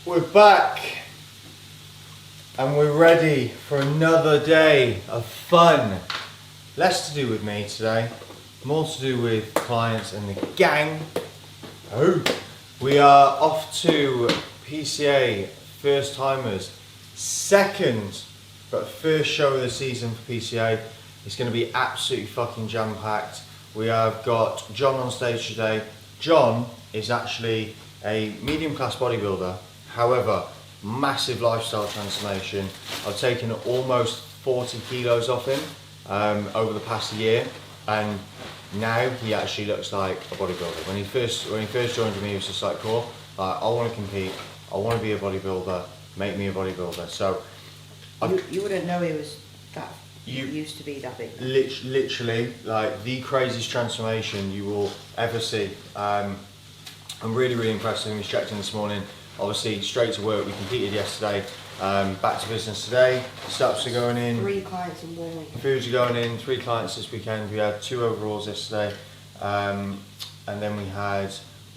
We're back and we're ready for another day of fun. Less to do with me today, more to do with clients and the gang. Oh, we are off to PCA First Timers, second but first show of the season for PCA. It's going to be absolutely fucking jam-packed. We have got John on stage today. John is actually a medium-class bodybuilder. However, massive lifestyle transformation. I've taken almost 40 kilos off him over the past year, and now he actually looks like a bodybuilder. When he first joined me, he was just like, cool, I want to compete, I want to be a bodybuilder, make me a bodybuilder. So you wouldn't know he was that. You used to be that big. Literally, like the craziest transformation you will ever see. I'm really impressed with him. He's checked in this morning. Obviously, straight to work. We competed yesterday. Back to business today. Steps are going in. 3 clients in 1 week. Foods are going in. 3 clients this weekend. We had 2 overalls yesterday, and then we had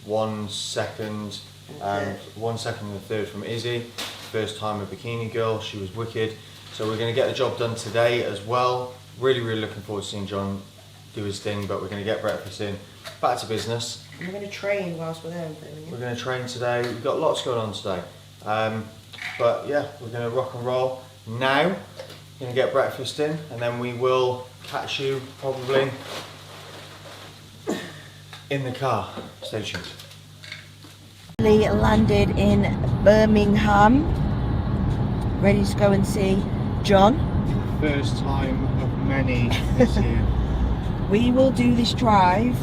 1 second, 1 second and a third from Izzy. First time a bikini girl. She was wicked. So we're going to get the job done today as well. Really looking forward to seeing John do his thing, but we're going to get breakfast in. Back to business. And we're going to train whilst we're there in Birmingham. We're going to train today. We've got lots going on today. But yeah, we're going to rock and roll now. We're going to get breakfast in, and then we will catch you probably in the car. Stay tuned. We landed in Birmingham, ready to go and see John. First time of many this year. We will do this drive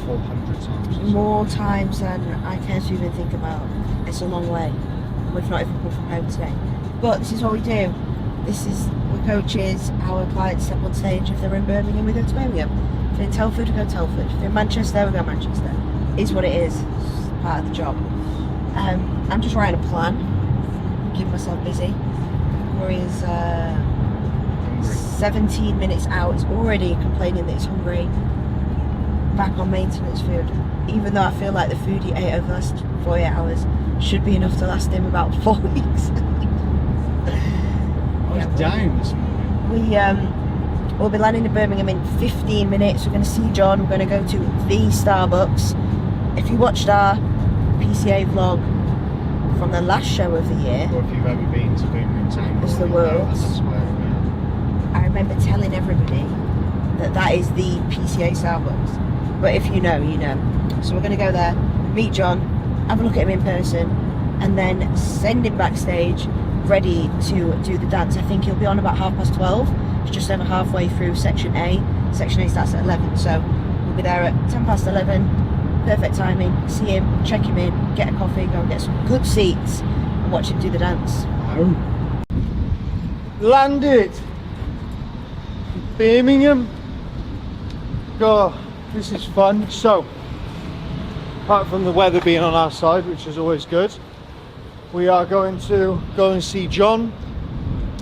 400 times. more times than I care to even think about. It's a long way. We've not even come from home today. But this is what we do. We're coaches. Our clients step on stage. If they're in Birmingham, we go to Birmingham. If they're in Telford, we go to Telford. If they're in Manchester, we go to Manchester. It's what it is. It's part of the job. I'm just writing a plan. Keep myself busy. Rory is 17 minutes out. It's already complaining that it's hungry. Back on maintenance food. Even though I feel like the food he ate over the last 48 hours should be enough to last him about 4 weeks. I was down this morning. We'll be landing in Birmingham in 15 minutes. We're going to see John. We're going to go to the Starbucks. If you watched our PCA vlog from the last show of the year, or if you've ever been to Birmingham Town, it's the world's. I remember telling everybody that is the PCA Starbucks. But if you know, you know. So we're going to go there, meet John, have a look at him in person, and then send him backstage, ready to do the dance. I think he'll be on about 12:30. It's just over halfway through section A. Section A starts at 11, so we'll be there at 11:10. Perfect timing. See him, check him in, get a coffee, go and get some good seats, and watch him do the dance. Landed Birmingham. God, this is fun. So, apart from the weather being on our side, which is always good, we are going to go and see John.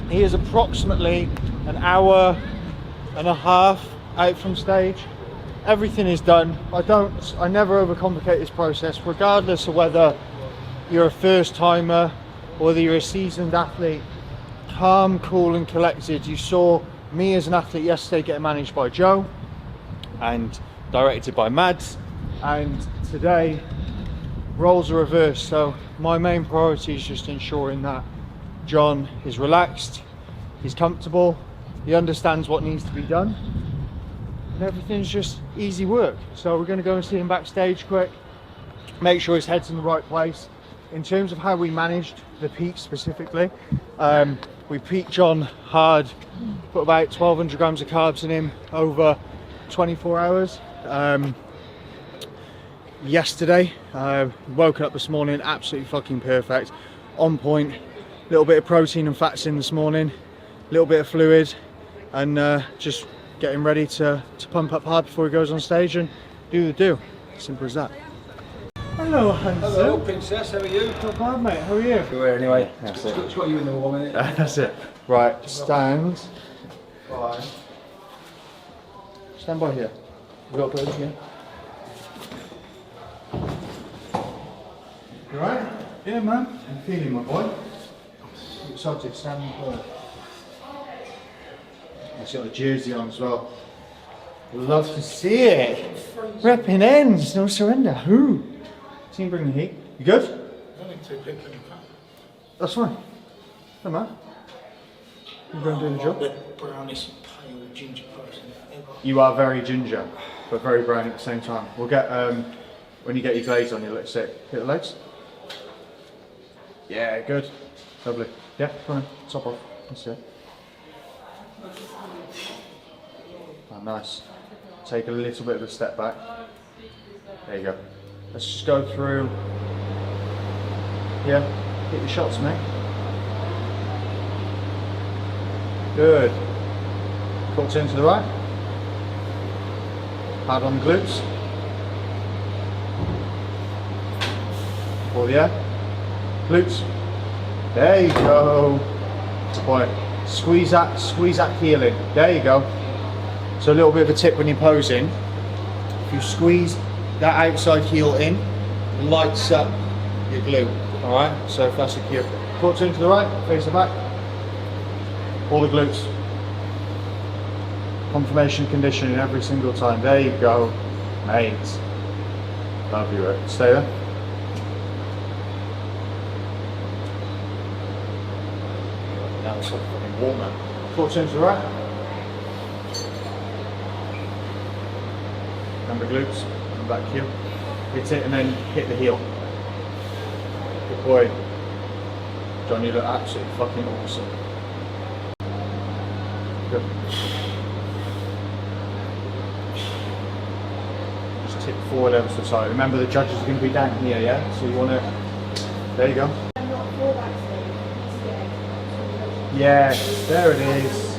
He is approximately an hour and a half out from stage. Everything is done. I never overcomplicate this process, regardless of whether you're a first timer or whether you're a seasoned athlete. Calm, cool and collected. You saw me as an athlete yesterday getting managed by Joe and directed by Mads, and today roles are reversed. So my main priority is just ensuring that John is relaxed, he's comfortable, he understands what needs to be done, and everything's just easy work. So we're going to go and see him backstage quick, make sure his head's in the right place. In terms of how we managed the peak specifically, we peaked John hard, put about 1200 grams of carbs in him over 24 hours. Yesterday, woken up this morning absolutely fucking perfect, on point, little bit of protein and fats in this morning, little bit of fluid, and just getting ready to pump up hard before he goes on stage and do the do. Simple as that. Hello, handsome. Hello, princess. How are you? Not bad, mate. How are you? Good anyway. That's it. It's got you in the warm, isn't it? That's it. Right, stand by. Stand by here. You got both here. You alright? Yeah, man. I'm feeling my boy. Excited, standing forward. He's got a jersey on as well. Love to see it. Repping ends, no surrender. Who? Team bring the heat. You good? Only 2 people in the car. That's fine. No man. You going doing the job? The brownest, pale, ginger person ever. You are very ginger, but very brown at the same time. We'll get when you get your glaze on, you let's sit. Hit the legs. Yeah, good. Lovely. Yeah, come on. Top off. That's it. Oh, nice. Take a little bit of a step back. There you go. Let's just go through. Yeah, hit your shots, mate. Good. Foot turn to the right. Hard on the glutes. Pull the air. Glutes. There you go. Good boy. Squeeze that heel in. There you go. So a little bit of a tip when you're posing. If you squeeze that outside heel in, it lights up your glute. Alright, so if that's a cue. Foot turn to the right, face the back. All the glutes. Confirmation conditioning every single time. There you go, mate. Love you, Rick. Stay there. Now it's like fucking warm, man. Foot turn to the right. Remember glutes, and back heel. Hit it and then hit the heel. Good boy. John, you look absolutely fucking awesome. Good. Just tip forward ever so slightly. Remember the judges are going to be down here, yeah? So you want to... There you go. Yeah, there it is.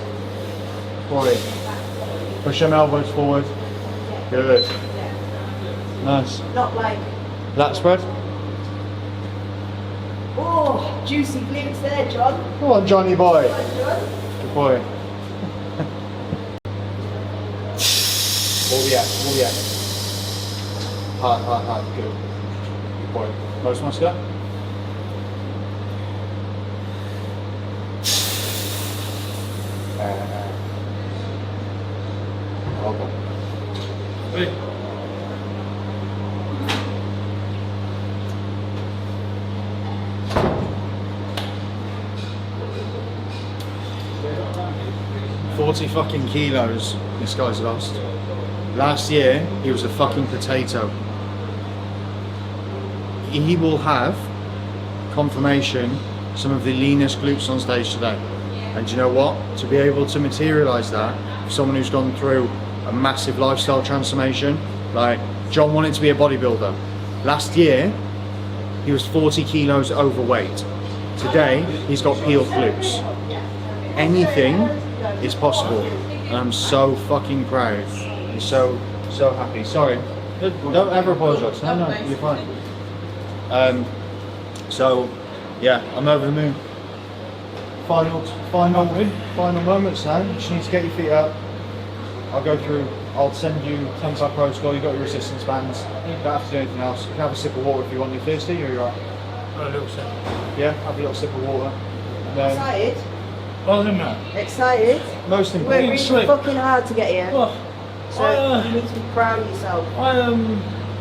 Boy. Push them elbows forward. Good. Nice. Not like. Lat spread. Oh, juicy glutes there, John. Come on, Johnny boy. Come on, John. Good boy. Oh yeah. Hard. Good. Good boy. Most muscular. Well done. Ready? Fucking kilos this guy's lost. Last year he was a fucking potato. He will have confirmation some of the leanest glutes on stage today. And do you know what? To be able to materialise that for someone who's gone through a massive lifestyle transformation, like John wanted to be a bodybuilder. Last year he was 40 kilos overweight. Today he's got peeled glutes. Anything is possible, and I'm so fucking proud. I'm so happy. Sorry, don't ever apologise. No, you're fine. So yeah, I'm over the moon. Final moments now. You just need to get your feet up. I'll send you 10-5 protocol. You've got your resistance bands. You don't have to do anything else. You can have a sip of water if you want. You're thirsty, or you're right? A little sip. Yeah, have a little sip of water. And then, Excited? Oh, isn't that? Excited? most We're important. really Sleep. fucking hard to get here. Oh, So you need to be proud of yourself.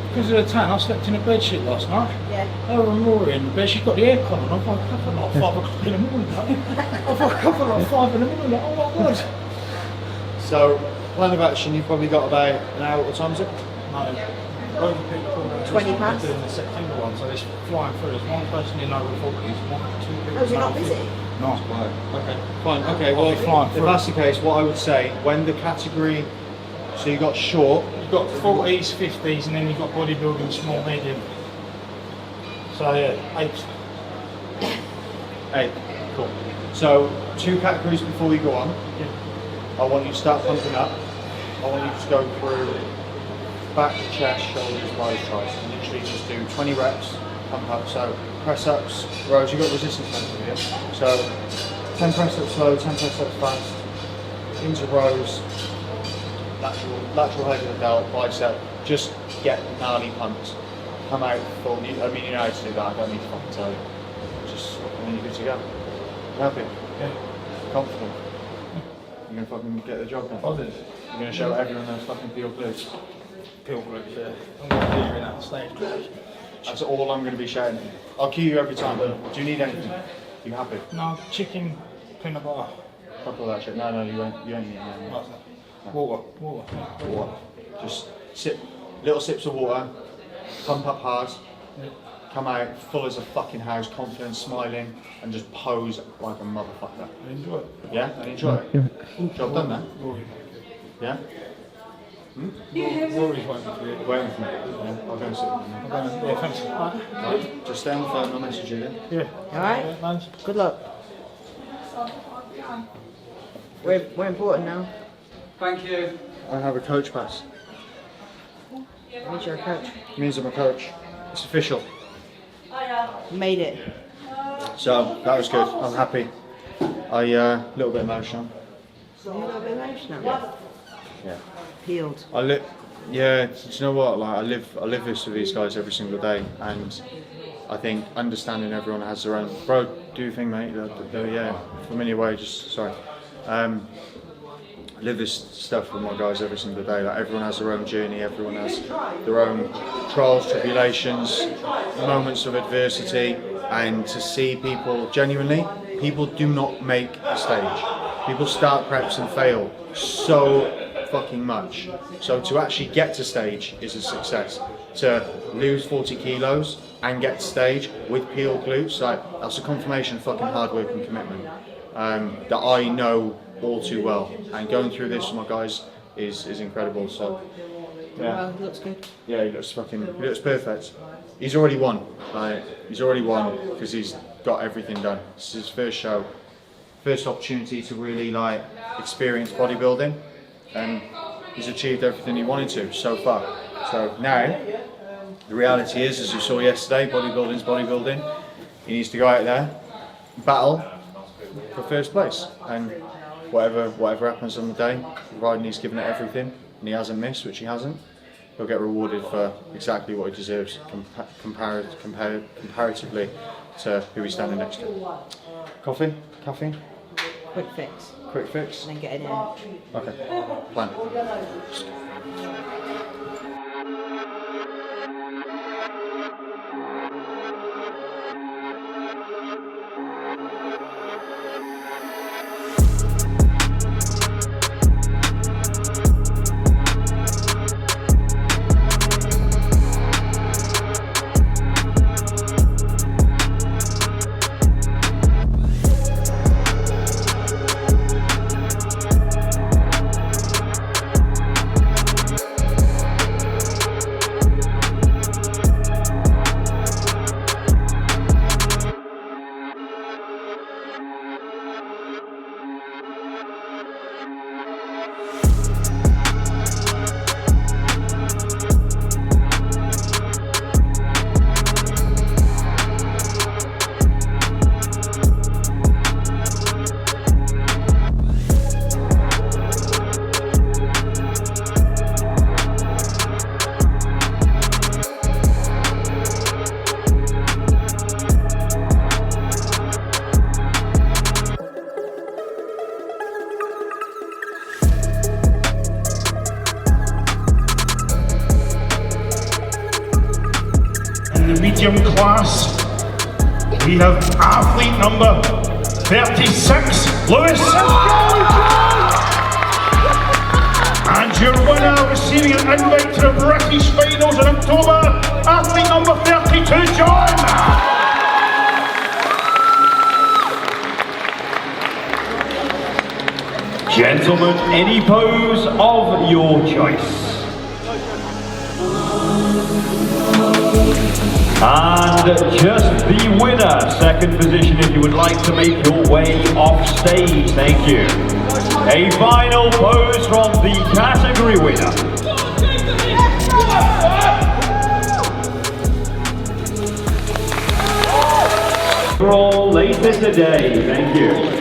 because of the tan, I slept in a bed sheet last night. Yeah. Over and Rory in the bed, she's got the aircon on. I woke up at like 5 o'clock in the morning. I woke up at like 5 in the morning. Like, oh my god. So, plan of action, you've probably got about an hour. What time is it? No. 20 past. Doing the September one, so it's flying through. There's one person in over 40s, 2 people. Oh, you're not busy? No. Okay, fine. Okay, well, Fine. if that's the case, what I would say, when the category, so you got short, You've got 40s, 50s, and then you've got bodybuilding, small, medium. So yeah, 8. cool. So, 2 categories before you go on. I want you to start pumping up. I want you to just go through back, chest, shoulders, biceps, triceps, and literally just do 20 reps, pump up. So, press ups, rows, you've got resistance bands here. So, 10 press ups slow, 10 press ups fast, into rows, lateral head of the belt, bicep, just get gnarly pumped. come out full. I mean, you know how to do that. I don't need to fucking tell you. Just, and then you're good to go. You happy? Yeah. Confident. You're gonna fucking get the job done. Positive. You're gonna show everyone those fucking peel glutes. Peel group, yeah. I'm going to do it out stage. That's all I'm gonna be shouting. I'll cue you every time. Do you need anything? You happy? No, chicken, peanut butter. Fuck all that shit. No, you ain't eating that. What's that? Water. Water. Just little sips of water, pump up hard, come out full as a fucking house, confident, smiling, and just pose like a motherfucker. I enjoy it. Yeah? I enjoy it. Job done, man. Rory. Yeah? Rory's waiting for you. Waiting for me. Yeah, I'll go and sit with you. I'm going to, yeah, thanks. Right. Just stay on the phone, I'll message you then. Yeah. Alright? Man. Good luck. We're important now. Thank you. I have a coach pass. Means you're a coach. It means I'm a coach. It's official. You made it. So, that was good. I'm happy. A little bit emotional. You're a little bit emotional. Yeah. Peeled. Yeah, do you know what? Like I live this with these guys every single day, and I think understanding everyone has their own. Bro, do your thing, mate. Yeah, familiar way. Just sorry. I live this stuff with my guys every single day. Like everyone has their own journey. Everyone has their own trials, tribulations, moments of adversity, and to see people genuinely, people do not make a stage. People start preps and fail so fucking much. So to actually get to stage is a success. To lose 40 kilos and get to stage with peeled glutes, like that's a confirmation of fucking hard work and commitment that I know all too well. And going through this with my guys is incredible. So yeah, Well, he looks good. yeah, he looks perfect. He's already won. He's already won because he's got everything done. This is his first show, first opportunity to really like experience bodybuilding, and he's achieved everything he wanted to so far. So now, the reality is, as you saw yesterday, bodybuilding's bodybuilding. He needs to go out there, battle for first place, and whatever happens on the day, providing he's given it everything and he hasn't missed, which he hasn't, he'll get rewarded for exactly what he deserves, comparatively to who he's standing next to. Coffee? Quick fix. Quick fix? And then get in here. Okay, plan. Medium class, we have athlete number 36, Lewis. And your winner receiving an invite to the British finals in October, athlete number 32, John. Gentlemen, any pose of your choice. And just the winner, second position if you would like to make your way off stage, thank you. A final pose from the category winner. Roll later today, thank you.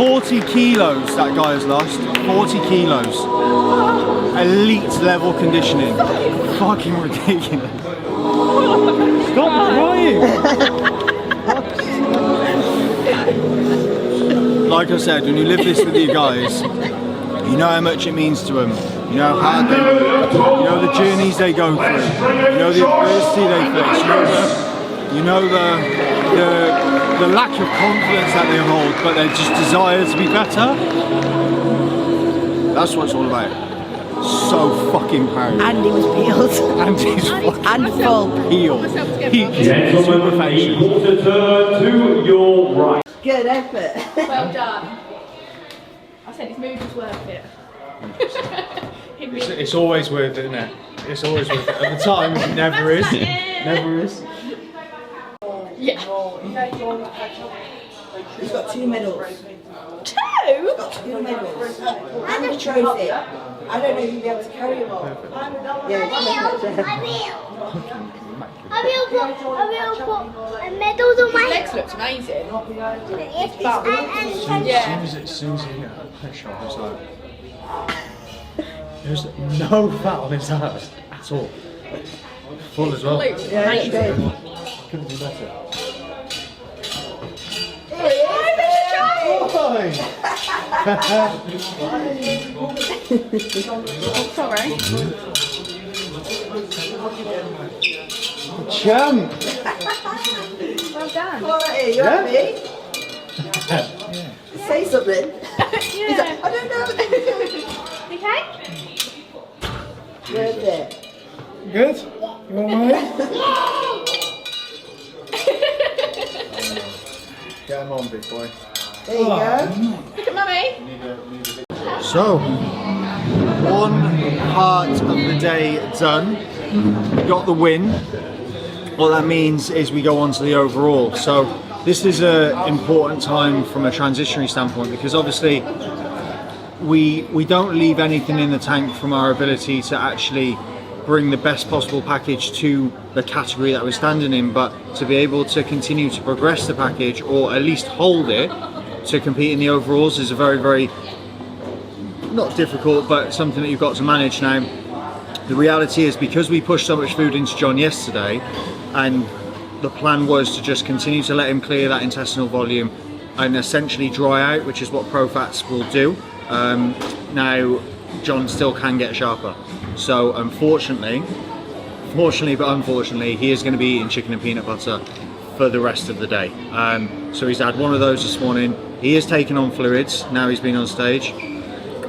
40 kilos that guy has lost. 40 kilos. Elite level conditioning. Fucking ridiculous. Stop crying. Like I said, when you live this with you guys, you know how much it means to them. You know how hard they work. You know the journeys they go through. You know the adversity they face. You know the lack of confidence that they hold, but their just desire to be better. That's what it's all about. So fucking proud. Andy was peeled. Andy's fucking And full. peeled. Gentlemen, the quarter turn to your right. Good effort. Well done. I said his mood was worth it. It's always worth it, isn't it? It's always worth it. At the time, it never is. Never is. Yeah. He's got 2 medals. 2? He's got 2 medals. And a trophy. I don't know if you'll be able to carry them all. Yeah, I will put medals on His my legs looked amazing. yeah. As soon as he got that pressure, I was like, there's no fat on his ass at all. Full as well. Looked amazing. Couldn't be better. Sorry. Champ! Well done. Alright, you happy? Say something. He's like, I don't know. Okay? Worth it. Good? You alright? Get him on, big boy. There you go. Look at mummy. So, one part of the day done. We got the win. What that means is we go on to the overall. So this is an important time from a transitionary standpoint, because obviously we don't leave anything in the tank from our ability to actually bring the best possible package to the category that we're standing in, but to be able to continue to progress the package, or at least hold it to compete in the overalls, is a very, very, not difficult, but something that you've got to manage now. The reality is, because we pushed so much food into John yesterday, and the plan was to just continue to let him clear that intestinal volume and essentially dry out, which is what ProFats will do. Now, John still can get sharper. So unfortunately, he is going to be eating chicken and peanut butter for the rest of the day. So he's had one of those this morning. He is taking on fluids now he's been on stage.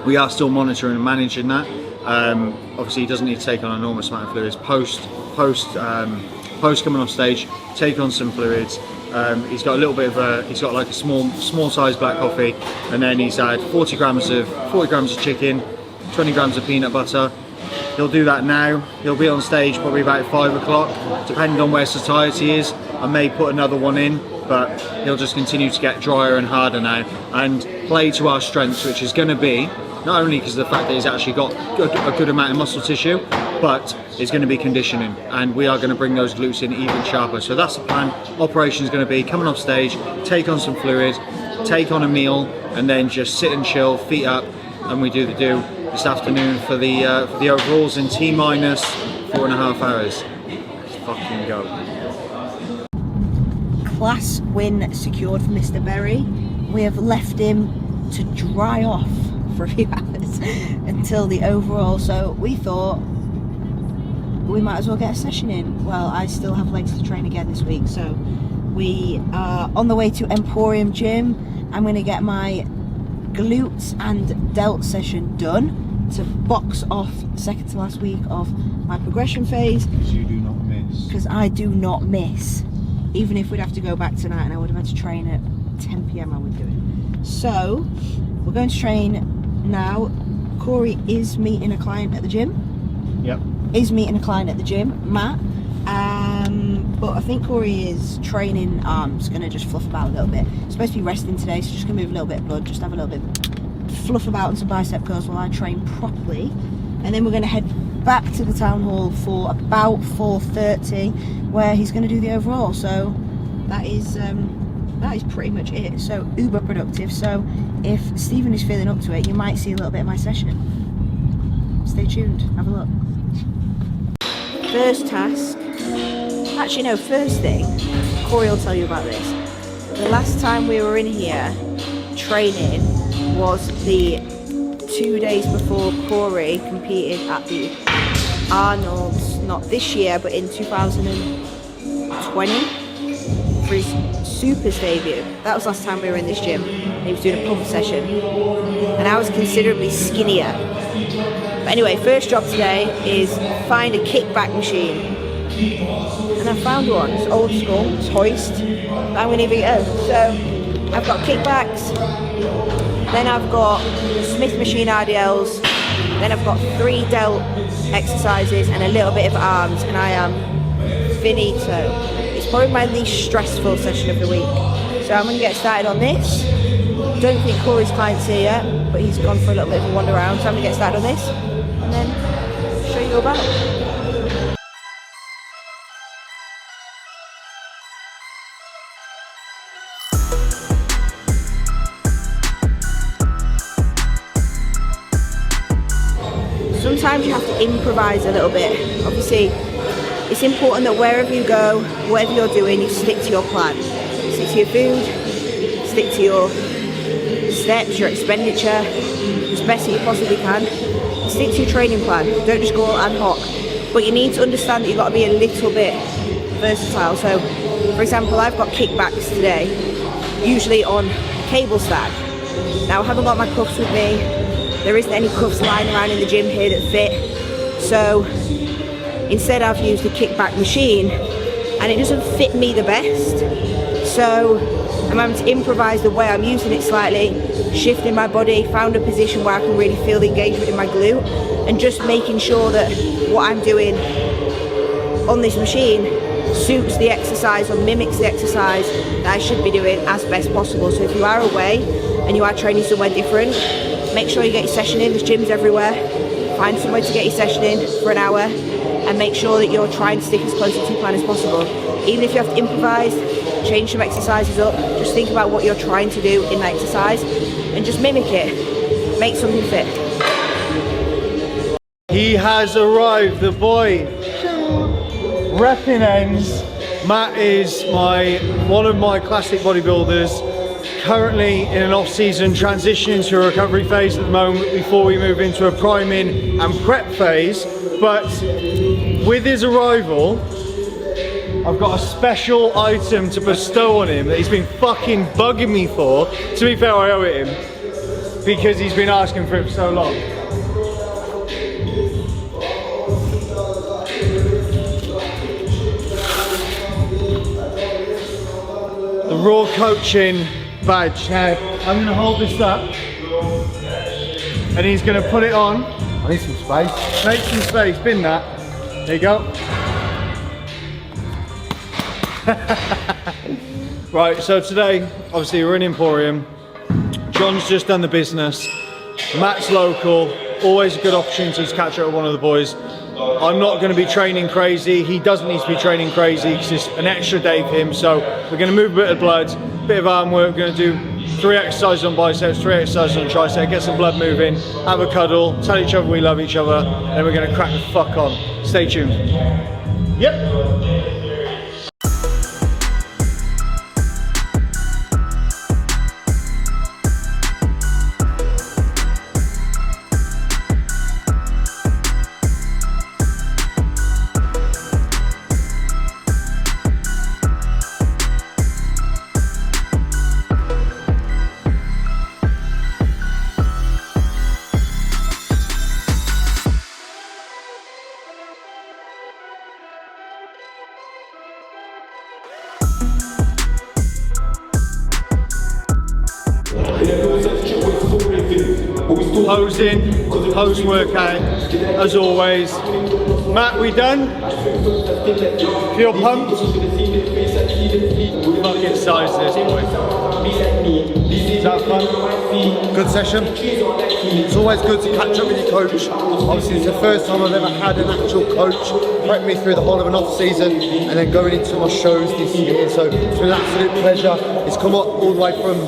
We are still monitoring and managing that. Obviously he doesn't need to take on an enormous amount of fluids. Post coming off stage, take on some fluids. He's got a little bit of he's got like a small size black coffee, and then he's had 40 grams of chicken, 20 grams of peanut butter. He'll do that now. He'll be on stage probably about 5 o'clock, depending on where satiety is. I may put another one in, but he'll just continue to get drier and harder now and play to our strengths, which is going to be not only because of the fact that he's actually got a good amount of muscle tissue, but it's going to be conditioning, and we are going to bring those glutes in even sharper. So that's the plan. Operation is going to be coming off stage, take on some fluid, take on a meal, and then just sit and chill, feet up, and we do the do this afternoon for the overalls in T-minus 4.5 hours. Let's fucking go. Class win secured for Mr. Berry. We have left him to dry off for a few hours until the overall, so we thought we might as well get a session in. Well, I still have legs to train again this week, so we are on the way to Emporium gym. I'm going to get my glutes and delt session done to box off second to last week of my progression phase. Because you do not miss. Because I do not miss. Even if we'd have to go back tonight and I would have had to train at 10 PM, I would do it. So we're going to train now. Corey is meeting a client at the gym. Yep. Matt. But I think Corey is training arms, gonna just fluff about a little bit. Supposed to be resting today, so just gonna move a little bit of blood, just have a little bit fluff about and some bicep curls while I train properly. And then we're gonna head back to the town hall for about 4:30, where he's gonna do the overall. So that is that is pretty much it. So uber productive. So if Stephen is feeling up to it, you might see a little bit of my session. Stay tuned, have a look. First task, actually no, first thing, Corey will tell you about this. The last time we were in here training was the 2 days before Corey competed at the Arnold's, not this year, but in 2020 for his Supers debut. That was last time we were in this gym. He was doing a pump session and I was considerably skinnier. But anyway, first job today is find a kickback machine. And I found one, it's old school, it's hoist, but I'm gonna give it a go. So I've got kickbacks, then I've got Smith machine RDLs, then I've got 3 delt exercises and a little bit of arms, and I am finito. It's probably my least stressful session of the week. So I'm gonna get started on this. Don't think Corey's client's here yet, but he's gone for a little bit of a wander around, so I'm gonna get started on this and then show you all about it. Sometimes you have to improvise a little bit. Obviously, it's important that wherever you go, whatever you're doing, you stick to your plan. Stick to your food, stick to your steps, your expenditure, as best that you possibly can. Stick to your training plan. Don't just go all ad hoc. But you need to understand that you've got to be a little bit versatile. So, for example, I've got kickbacks today, usually on cable stack. Now, I haven't got my cuffs with me. There isn't any cuffs lying around in the gym here that fit. So instead I've used a kickback machine and it doesn't fit me the best. So I'm having to improvise the way I'm using it slightly, shifting my body, found a position where I can really feel the engagement in my glute, and just making sure that what I'm doing on this machine suits the exercise or mimics the exercise that I should be doing as best possible. So if you are away and you are training somewhere different, make sure you get your session in. There's gyms everywhere. Find somewhere to get your session in for an hour and make sure that you're trying to stick as close to your plan as possible. Even if you have to improvise, change some exercises up, just think about what you're trying to do in that exercise and just mimic it. Make something fit. He has arrived, the boy. Repping ends. Matt is one of my classic bodybuilders. Currently in an off-season, transitioning to a recovery phase at the moment before we move into a priming and prep phase. But with his arrival, I've got a special item to bestow on him that he's been fucking bugging me for. To be fair, I owe it him because he's been asking for it for so long. The Raw Coaching badge. Now, I'm going to hold this up and he's going to put it on. I need some space. Make some space, bin that. There you go. Right, so today, obviously we're in Emporium. John's just done the business. Matt's local. Always a good opportunity to catch up with one of the boys. I'm not going to be training crazy. He doesn't need to be training crazy because it's an extra day for him. So we're going to move a bit of blood, a bit of arm work. We're going to do 3 exercises on biceps, 3 exercises on tricep, get some blood moving, have a cuddle, tell each other we love each other, and then we're going to crack the fuck on. Stay tuned. Yep. Posing, post workout, as always. Matt, we done? Feel pumped? Fucking size this boy. Is that fun? Good session? It's always good to catch up with your coach. Obviously it's the first time I've ever had an actual coach prep me through the whole of an off season and then going into my shows this year. So it's been an absolute pleasure. It's come up all the way from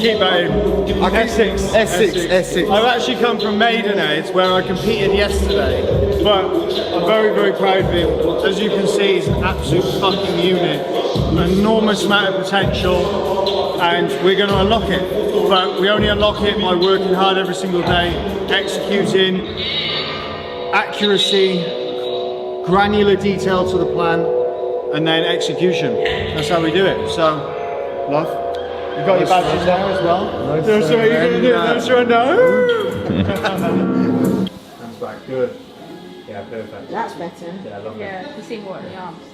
keep that in. Essex. I've actually come from Maidenhead where I competed yesterday, but I'm very, very proud of him. As you can see, he's an absolute fucking unit. An enormous amount of potential, and we're going to unlock it. But we only unlock it by working hard every single day, executing, accuracy, granular detail to the plan, and then execution. That's how we do it. So, love. You've got your badges there as well. That's what you're going to do. That's right now. Hands back. Good. Yeah, perfect. That's better. Yeah, I love it. Yeah, you see more in the arms.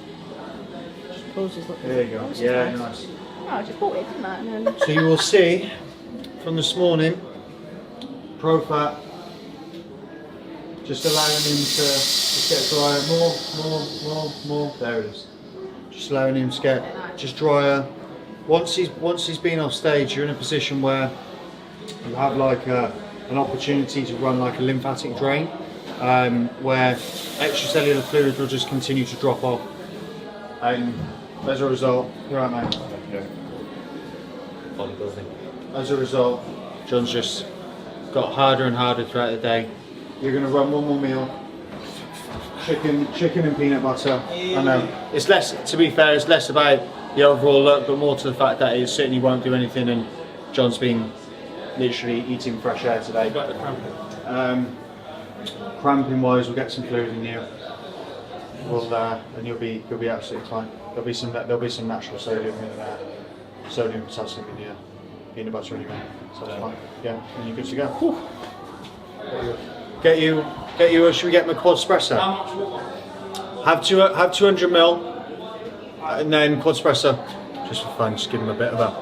There you go. Yeah, nice. Oh, I just bought it, didn't I? And then... So you will see from this morning, Profat just allowing him to get drier. More. There it is. Just allowing him to get just drier. Once he's been off stage, you're in a position where you have like an opportunity to run like a lymphatic drain, where extracellular fluid will just continue to drop off, and as a result, you're right, mate. Yeah. Bodybuilding. As a result, John's just got harder and harder throughout the day. You're going to run one more meal. Chicken and peanut butter. I know. It's less, to be fair, it's less about the overall look, but more to the fact that it certainly won't do anything, and John's been literally eating fresh air today. Got the cramping. Cramping wise, we'll get some fluid in you. And you'll be absolutely fine. There'll be some natural sodium in there, sodium, potassium in your peanut butter anyway. So that's fine. Yeah, and you're good to go. Whew. Get you. Should we get my quad espresso? Have 200 ml, and then quad espresso, just for fun. Just give them a bit of that.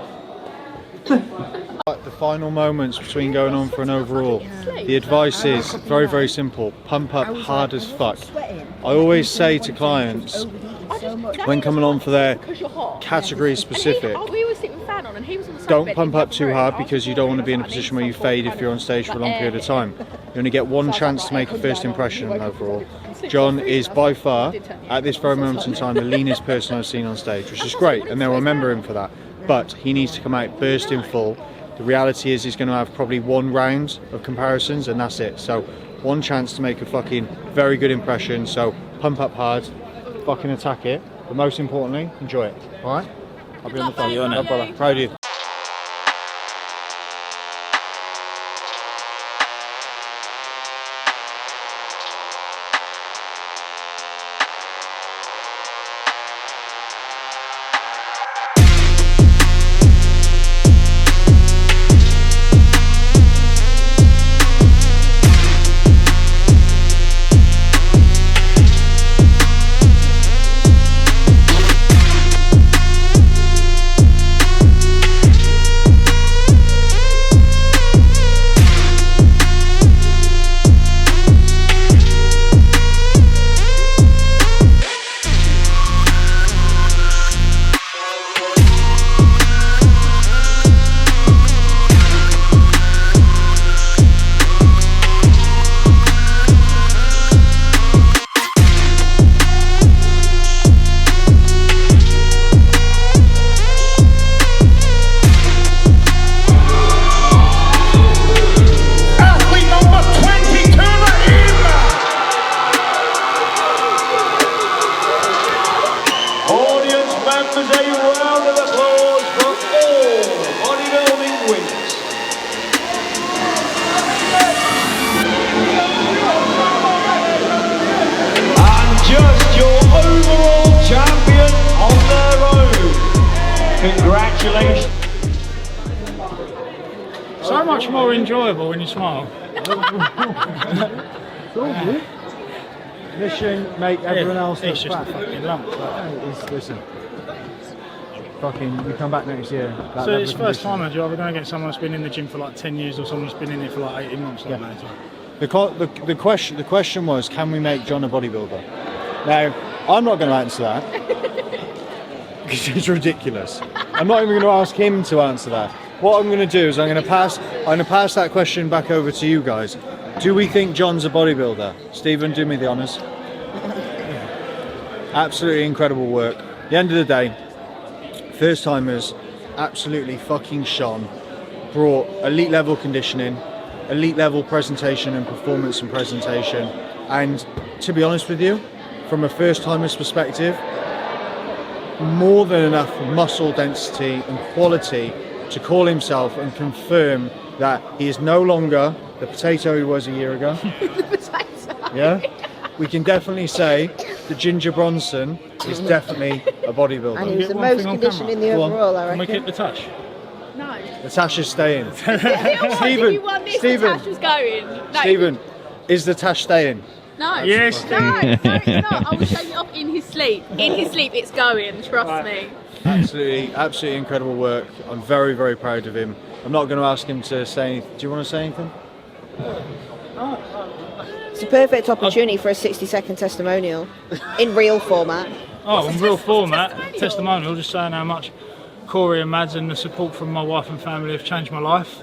The final moments between going on for an overall. The advice is very, very simple. Pump up hard as fuck. I always say to clients when coming on for their category specific, don't pump up too hard, because you don't want to be in a position where you fade if you're on stage for a long period of time. You only get one chance to make a first impression overall. John is by far, at this very moment in time, the leanest person I've seen on stage, which is great, and they'll remember him for that. But he needs to come out bursting full. The reality is he's going to have probably one round of comparisons, and that's it. So one chance to make a fucking very good impression. So pump up hard, fucking attack it, but most importantly, enjoy it. All right? I'll be on the phone. No brother. Proud of you. Congratulations. So much more enjoyable when you smile. Mission, make everyone else It's look just a fat. fucking lump. Listen, fucking, we come back next year. That So level it's of first conditioning. time, you're either going to get someone that's been in the gym for like 10 years or someone who's been in it for like 18 months. Like Yeah. that. The question was, can we make John a bodybuilder? Now, I'm not going to answer that because it's ridiculous. I'm not even going to ask him to answer that. What I'm going to do is I'm going to pass that question back over to you guys. Do we think John's a bodybuilder? Stephen, do me the honours. Absolutely incredible work. At the end of the day, First Timers absolutely fucking shone. Brought elite level conditioning, elite level presentation and performance and presentation. And to be honest with you, from a First Timers perspective, more than enough muscle density and quality to call himself and confirm that he is no longer the potato he was a year ago. Yeah, we can definitely say that Ginger Bronson is definitely a bodybuilder. And he was Get the one most thing on conditioned in the Go on. overall, I Can we reckon. keep the touch? No. Natasha's staying. Stephen, you won this, Stephen, Natasha's going. No. Stephen, is the Tash staying? No. Yes, No, no, it's not. I will show you off in his sleep. In his sleep, it's going. Trust me. Absolutely incredible work. I'm very, very proud of him. I'm not going to ask him to say anything. Do you want to say anything? It's a perfect opportunity for a 60-second testimonial in real format. Oh, in real format, testimonial, just saying how much Corey and Mads and the support from my wife and family have changed my life.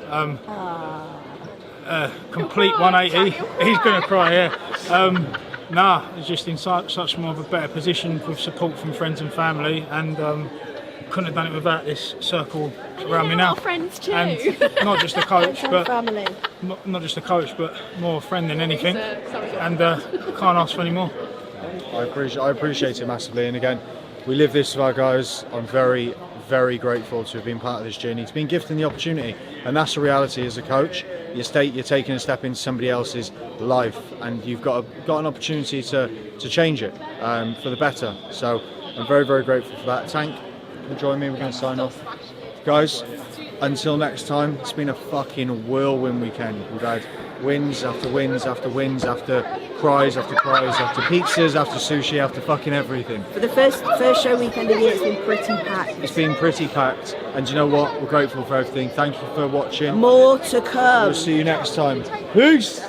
Complete 180. He's going to cry, yeah. Nah, it's just in such more of a better position with support from friends and family, and couldn't have done it without this circle around me now. Our friends too. And not just a coach, but Family. not just a coach, but more a friend than anything. Sorry. And can't ask for any more. I appreciate it massively. And again, we live this with our guys. I'm very, very grateful to have been part of this journey, to being gifted the opportunity. And that's the reality as a coach. You're taking a step into somebody else's life, and you've got an opportunity to change it for the better. So I'm very, very grateful for that. Tank, join me. We're going to sign off, guys. Until next time, it's been a fucking whirlwind weekend. We've had wins after wins after wins, after cries after cries, after pizzas, after sushi, after fucking everything. For the first show weekend of the year, it's been pretty packed. It's been pretty packed, and you know what? We're grateful for everything. Thank you for watching. More to come. We'll see you next time. Peace!